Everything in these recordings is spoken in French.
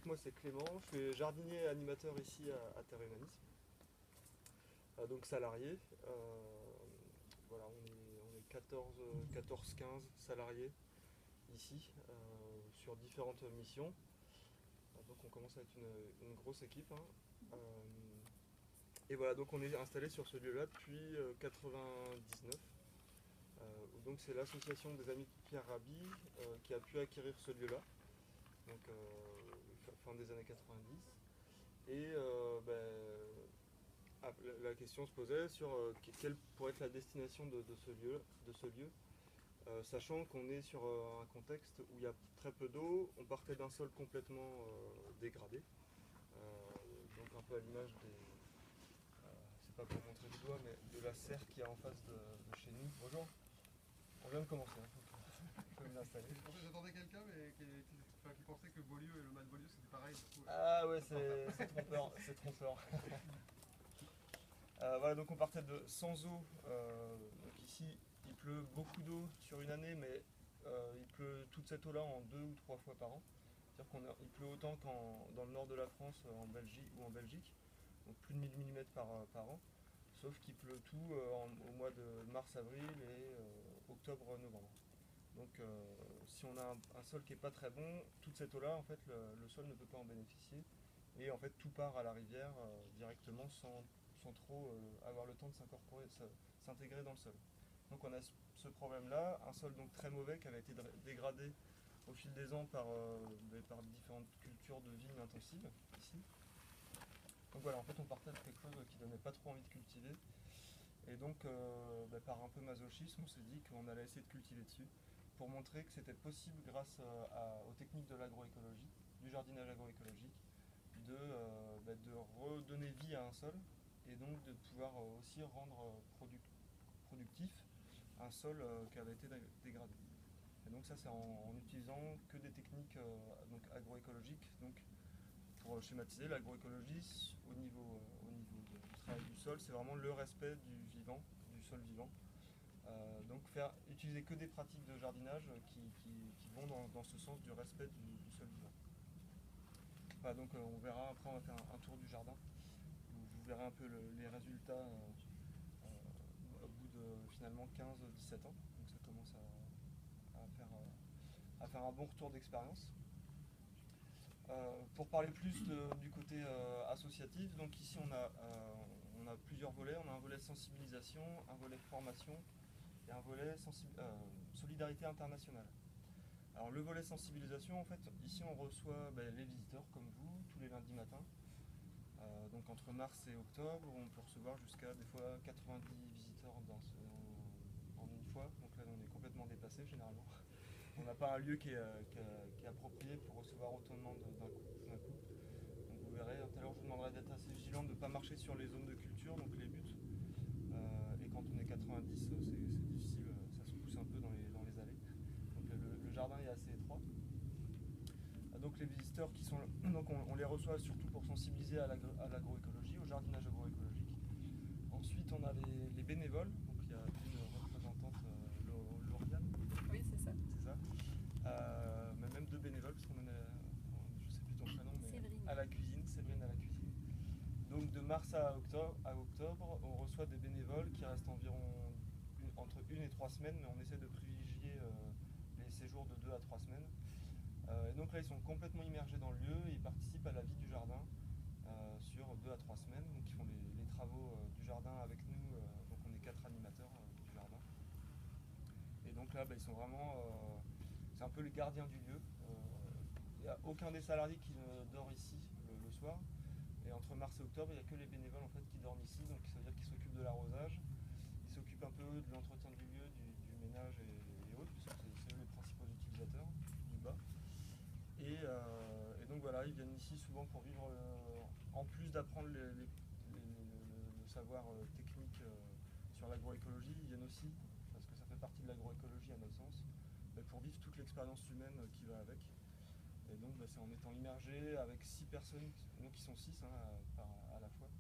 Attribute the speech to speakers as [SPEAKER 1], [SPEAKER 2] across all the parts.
[SPEAKER 1] moi c'est Clément, je suis jardinier et animateur ici à Terre Humanisme. Donc salarié. Voilà, on est 14-15 salariés ici sur différentes missions. Donc on commence à être une grosse équipe, hein. Et voilà, donc on est installé sur ce lieu-là depuis 99. Donc c'est l'association des Amis de Pierre Rabhi qui a pu acquérir ce lieu-là, donc fin des années 90. Et la question se posait sur quelle pourrait être la destination de ce lieu, sachant qu'on est sur un contexte où il y a très peu d'eau, on partait d'un sol complètement dégradé, donc un peu à l'image des, c'est pas pour montrer du doigt, mais de la serre qui est en face de chez nous. Bonjour, on vient de commencer, hein. Je peux vous installer.
[SPEAKER 2] J'attendais quelqu'un mais qui pensait que Beaulieu et le Mat de Beaulieu c'était pareil. Du coup,
[SPEAKER 1] ah ouais, c'est trompeur, c'est trompeur. Voilà, donc on partait de sans eau. Donc ici, il pleut beaucoup d'eau sur une année, mais il pleut toute cette eau-là en 2 ou 3 fois par an. C'est-à-dire qu'il pleut autant dans le nord de la France, en Belgique, donc plus de 1000 mm par an. Sauf qu'il pleut tout au mois de mars-avril et octobre-novembre. Donc si on a un sol qui n'est pas très bon, toute cette eau-là, en fait, le sol ne peut pas en bénéficier. Et en fait, tout part à la rivière directement sans trop avoir le temps de s'intégrer dans le sol. Donc on a ce problème-là, un sol donc très mauvais qui avait été dégradé au fil des ans par différentes cultures de vignes intensives ici. Donc voilà, en fait on partait de quelque chose qui donnait pas trop envie de cultiver. Et donc par un peu masochisme, on s'est dit qu'on allait essayer de cultiver dessus pour montrer que c'était possible grâce aux techniques de l'agroécologie, du jardinage agroécologique, de redonner vie à un sol et donc de pouvoir aussi rendre productif un sol qui avait été dégradé. Et donc ça c'est en utilisant que des techniques agroécologiques. Donc pour schématiser, l'agroécologie au niveau du travail du sol, c'est vraiment le respect du vivant, du sol vivant. Donc utiliser que des pratiques de jardinage qui vont dans ce sens du respect du sol vivant. Voilà, donc on verra, après on va faire un tour du jardin. Vous verrez un peu les résultats au bout de finalement 15-17 ans. Donc ça commence à faire un bon retour d'expérience. Pour parler plus du côté associatif, donc ici on a plusieurs volets. On a un volet sensibilisation, un volet formation et un volet solidarité internationale. Alors le volet sensibilisation, en fait, ici on reçoit les visiteurs comme vous tous les lundis matins. Donc entre mars et octobre, on peut recevoir jusqu'à des fois 90 visiteurs en une fois. Donc là on est complètement dépassé généralement. On n'a pas un lieu qui est approprié pour recevoir autant de monde d'un coup. Donc vous verrez, tout à l'heure je vous demanderai d'être assez vigilant, de ne pas marcher sur les zones de culture, donc les buts. Et quand on est 90, c'est difficile, ça se pousse un peu dans les allées. Donc le jardin est assez étroit. Donc les visiteurs qui sont là, donc on les reçoit surtout pour sensibiliser à l'agroécologie, au jardinage agroécologique. Ensuite on a les bénévoles, donc il y a une représentante, Lauriane.
[SPEAKER 3] Oui, c'est ça.
[SPEAKER 1] C'est ça. Mais même deux bénévoles, parce qu'on en a, je sais plus ton prénom, mais
[SPEAKER 3] Séverine.
[SPEAKER 1] à la cuisine, Séverine à la cuisine. Donc de mars à octobre, on reçoit des bénévoles qui restent environ entre 1 et 3 semaines, mais on essaie de privilégier les séjours de 2 à 3 semaines. Et donc là, ils sont complètement immergés dans le lieu et ils participent à la vie du jardin sur 2 à 3 semaines. Donc ils font les travaux du jardin avec nous, donc on est 4 animateurs du jardin. Et donc là, ils sont vraiment, c'est un peu les gardiens du lieu. Il n'y a aucun des salariés qui ne dort ici le soir. Et entre mars et octobre, il n'y a que les bénévoles en fait, qui dorment ici, donc ça veut dire qu'ils s'occupent de l'arrosage, ils s'occupent un peu de l'entretien du lieu, du ménage et autres, puisque c'est eux les principaux utilisateurs du bas. Et donc voilà, ils viennent ici souvent pour vivre, en plus d'apprendre le savoir technique sur l'agroécologie, ils viennent aussi, parce que ça fait partie de l'agroécologie à notre sens, pour vivre toute l'expérience humaine qui va avec. Et donc c'est en étant immergé avec 6 personnes, donc ils sont 6 à la fois.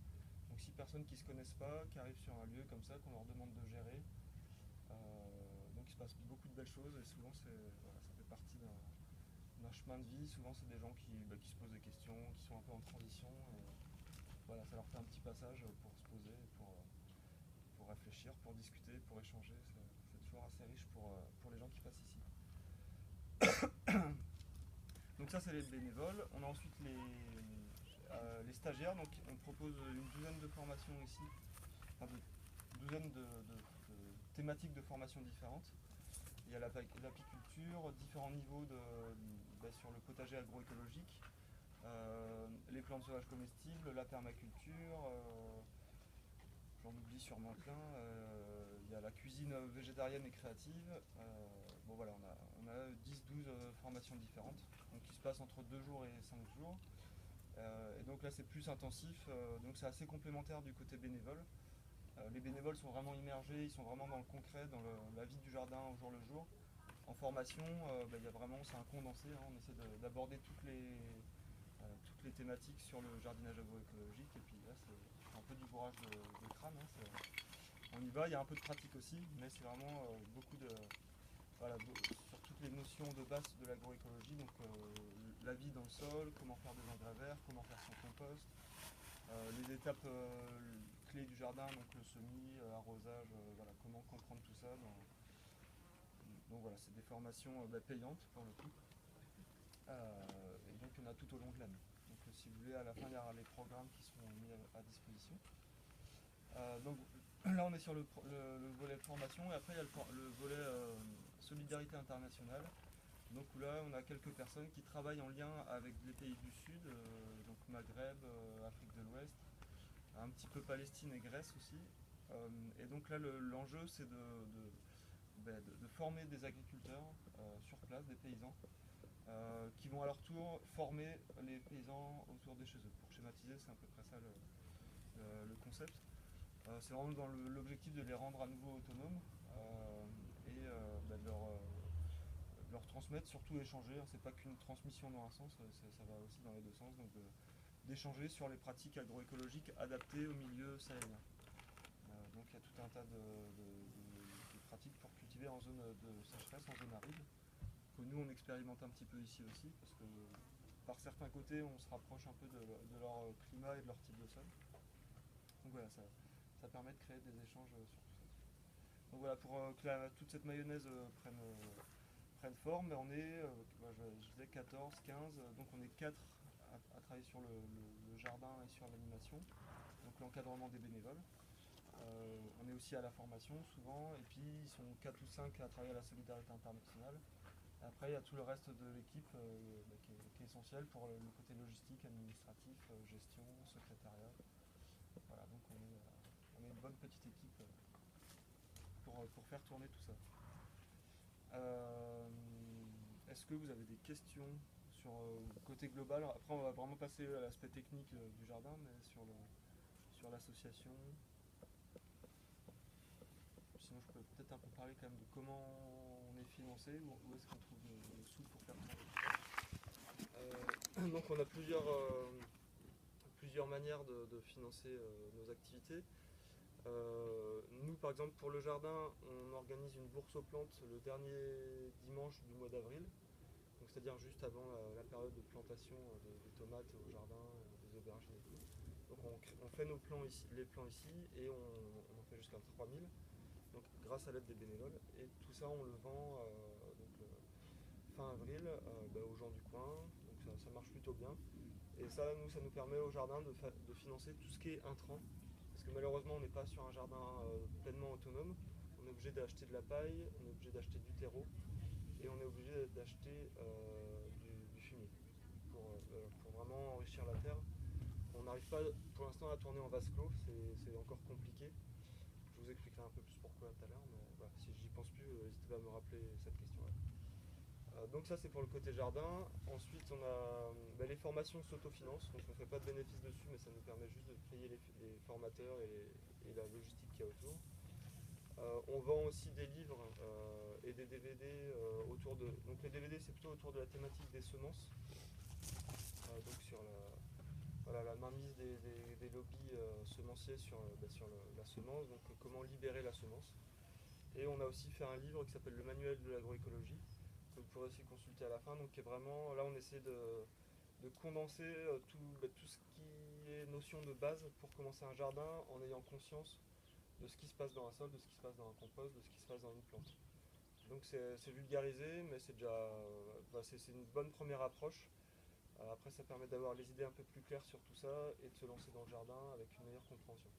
[SPEAKER 1] Donc 6 personnes qui ne se connaissent pas, qui arrivent sur un lieu comme ça, qu'on leur demande de gérer. Donc il se passe beaucoup de belles choses et souvent ça fait partie d'un chemin de vie. Souvent c'est des gens qui se posent des questions. sont un peu en transition. Et, voilà, ça leur fait un petit passage pour se poser, pour réfléchir, pour discuter, pour échanger. C'est toujours assez riche pour les gens qui passent ici. Donc ça c'est les bénévoles. On a ensuite les stagiaires. Donc on propose une douzaine de formations ici, enfin une douzaine de thématiques de formation différentes. Il y a l'apiculture, différents niveaux sur le potager agroécologique, les plantes sauvages comestibles, la permaculture, j'en oublie sûrement plein. Il y a la cuisine végétarienne et créative. Bon voilà, on a 10-12 formations différentes, donc qui se passent entre 2 jours et 5 jours. Et donc là c'est plus intensif, donc c'est assez complémentaire du côté bénévole. Les bénévoles sont vraiment immergés, ils sont vraiment dans le concret, dans la vie du jardin au jour le jour. En formation, il y a vraiment, c'est un condensé, hein, on essaie d'aborder toutes les thématiques sur le jardinage agroécologique, et puis là c'est un peu du bourrage de crâne. Hein, on y va, il y a un peu de pratique aussi, mais c'est vraiment beaucoup de... Voilà, sur toutes les notions de base de l'agroécologie, donc la vie dans le sol, comment faire des engrais verts, comment faire son compost, les étapes clés du jardin, donc le semis, arrosage, voilà, comment comprendre tout ça. Donc voilà, c'est des formations payantes pour le coup. Et donc il y en a tout au long de l'année. Donc si vous voulez, à la fin il y aura les programmes qui seront mis à disposition. Donc là on est sur le volet formation, et après il y a le volet solidarité internationale. Donc là on a quelques personnes qui travaillent en lien avec les pays du Sud, donc Maghreb, Afrique de l'Ouest, un petit peu Palestine et Grèce aussi. Et donc là l'enjeu c'est de former des agriculteurs sur place, des paysans, qui vont à leur tour former les paysans autour de chez eux. Pour schématiser, c'est à peu près ça le concept. C'est vraiment dans l'objectif de les rendre à nouveau autonomes et de leur transmettre, surtout échanger. C'est pas qu'une transmission dans un sens, ça va aussi dans les deux sens. Donc d'échanger sur les pratiques agroécologiques adaptées au milieu sahélien. Donc il y a tout un tas de pratiques pour cultiver en zone de sécheresse, en zone aride, que nous on expérimente un petit peu ici aussi, parce que par certains côtés on se rapproche un peu de leur climat et de leur type de sol. Donc voilà, ça permet de créer des échanges sur tout ça. Donc voilà, pour que toute cette mayonnaise prenne forme, on est, je disais 14, 15, donc on est 4 à travailler sur le jardin et sur l'animation, donc l'encadrement des bénévoles. On est aussi à la formation souvent, et puis ils sont 4 ou 5 à travailler à la solidarité internationale. Et après il y a tout le reste de l'équipe qui est essentiel pour le côté logistique, administratif, gestion, secrétariat. Voilà, donc on est une bonne petite équipe pour faire tourner tout ça. Est-ce que vous avez des questions sur le côté global? Après on va vraiment passer à l'aspect technique du jardin, mais sur l'association. Sinon je peux peut-être un peu parler quand même de comment on est financé, où est-ce qu'on trouve les sous pour faire tourner. Donc on a plusieurs manières de financer nos activités. Nous par exemple pour le jardin on organise une bourse aux plantes le dernier dimanche du mois d'avril, donc c'est-à-dire juste avant la période de plantation des tomates au jardin, des aubergines et tout. Donc on fait les plants ici et on en fait jusqu'à 3000, donc grâce à l'aide des bénévoles, et tout ça on le vend fin avril aux gens du coin, donc ça marche plutôt bien. Et ça nous permet au jardin de financer tout ce qui est intrant. Parce que malheureusement on n'est pas sur un jardin pleinement autonome, on est obligé d'acheter de la paille, on est obligé d'acheter du terreau et on est obligé d'acheter du fumier pour vraiment enrichir la terre. On n'arrive pas pour l'instant à tourner en vase clos, c'est encore compliqué. Je vous expliquerai un peu plus pourquoi tout à l'heure, mais voilà, si j'y pense plus, n'hésitez pas à me rappeler cette question-là. Donc ça c'est pour le côté jardin. Ensuite on a les formations s'autofinancent, donc on ne fait pas de bénéfices dessus, mais ça nous permet juste de payer les formateurs et la logistique qu'il y a autour. On vend aussi des livres et des DVD autour de... Donc les DVD c'est plutôt autour de la thématique des semences, donc sur la mainmise des lobbies semenciers sur la semence, donc comment libérer la semence. Et on a aussi fait un livre qui s'appelle le manuel de l'agroécologie, que vous pourrez aussi consulter à la fin, donc qui est vraiment, là on essaie de condenser tout ce qui est notion de base pour commencer un jardin en ayant conscience de ce qui se passe dans un sol, de ce qui se passe dans un compost, de ce qui se passe dans une plante. Donc c'est vulgarisé, mais c'est déjà c'est une bonne première approche. Après, ça permet d'avoir les idées un peu plus claires sur tout ça et de se lancer dans le jardin avec une meilleure compréhension.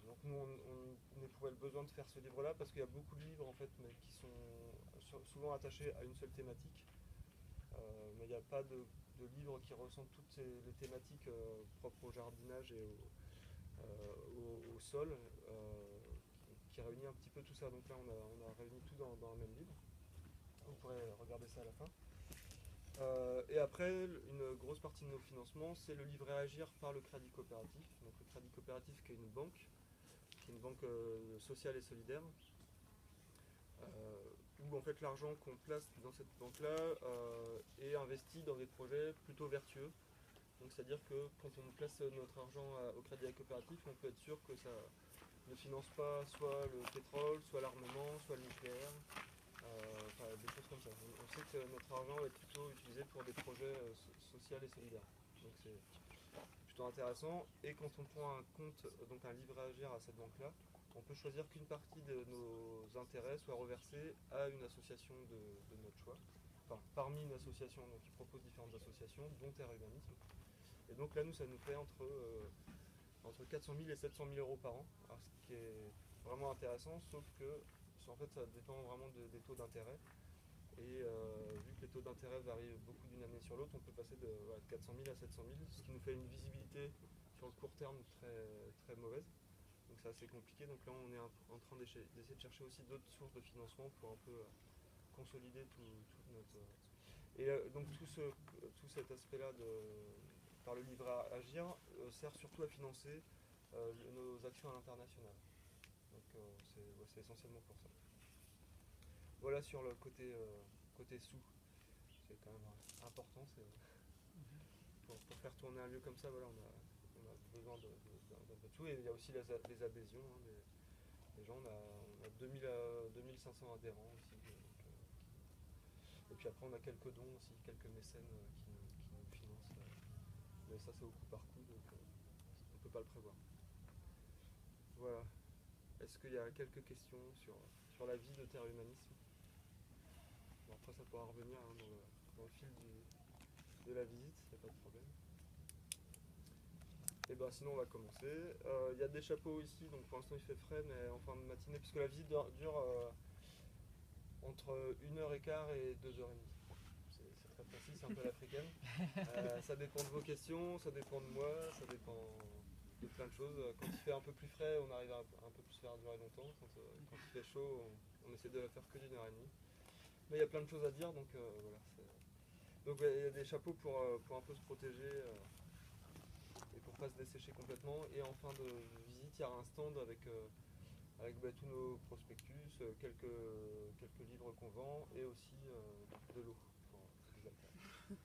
[SPEAKER 1] Donc nous, on éprouvait le besoin de faire ce livre-là parce qu'il y a beaucoup de livres en fait, mais qui sont souvent attachés à une seule thématique. Mais il n'y a pas de livre qui recentre toutes les thématiques propres au jardinage et au sol, qui réunit un petit peu tout ça. Donc là, on a réuni tout dans un même livre. Vous pourrez regarder ça à la fin. Et après, une grosse partie de nos financements, c'est le livret Agir par le Crédit Coopératif. Donc le Crédit Coopératif qui est une banque sociale et solidaire, où en fait l'argent qu'on place dans cette banque-là est investi dans des projets plutôt vertueux. Donc c'est-à-dire que quand on place notre argent au Crédit Coopératif, on peut être sûr que ça ne finance pas soit le pétrole, soit l'armement, soit le nucléaire. Des choses comme ça. On sait que notre argent est plutôt utilisé pour des projets sociaux et solidaires. Donc c'est plutôt intéressant. Et quand on prend un compte, donc un livret Agir à cette banque-là, on peut choisir qu'une partie de nos intérêts soit reversée à une association de notre choix. Enfin, parmi une association qui propose différentes associations, dont Terre Humanisme. Et donc là, nous, ça nous fait entre 400 000 et 700 000 euros par an. Alors, ce qui est vraiment intéressant, sauf que en fait, ça dépend vraiment des taux d'intérêt. Et vu que les taux d'intérêt varient beaucoup d'une année sur l'autre, on peut passer de 400 000 à 700 000, ce qui nous fait une visibilité sur le court terme très, très mauvaise. Donc c'est assez compliqué. Donc là, on est en train d'essayer de chercher aussi d'autres sources de financement pour un peu consolider tout notre... Et donc tout cet aspect-là par le livret Agir sert surtout à financer nos actions à l'international. Donc c'est essentiellement pour ça. Voilà sur le côté sous. C'est quand même important. Pour faire tourner un lieu comme ça, voilà, on a besoin d'un peu de sous. Et il y a aussi les adhésions. Les gens, on a 2500 adhérents aussi. Et puis après, on a quelques dons aussi, quelques mécènes qui nous financent. Mais ça, c'est au coup par coup, donc on ne peut pas le prévoir. Voilà. Est-ce qu'il y a quelques questions sur la vie de Terre Humanisme? Bon, après, ça pourra revenir dans le fil de la visite, il n'y a pas de problème. Et ben sinon, on va commencer. Il y a des chapeaux ici, donc pour l'instant, il fait frais, mais en fin de matinée, puisque la visite dure entre 1h15 et 2h30. C'est très précis, c'est un peu l'africaine. Ça dépend de vos questions, ça dépend de moi, ça dépend de plein de choses. Quand il fait un peu plus frais, on arrive à un peu plus faire durer longtemps. Quand il fait chaud, on essaie de la faire que d'1h30. Mais il y a plein de choses à dire, donc voilà. Donc il y a des chapeaux pour un peu se protéger et pour pas se dessécher complètement. Et en fin de visite, il y aura un stand avec tous nos prospectus, quelques livres qu'on vend et aussi de l'eau pour les altères.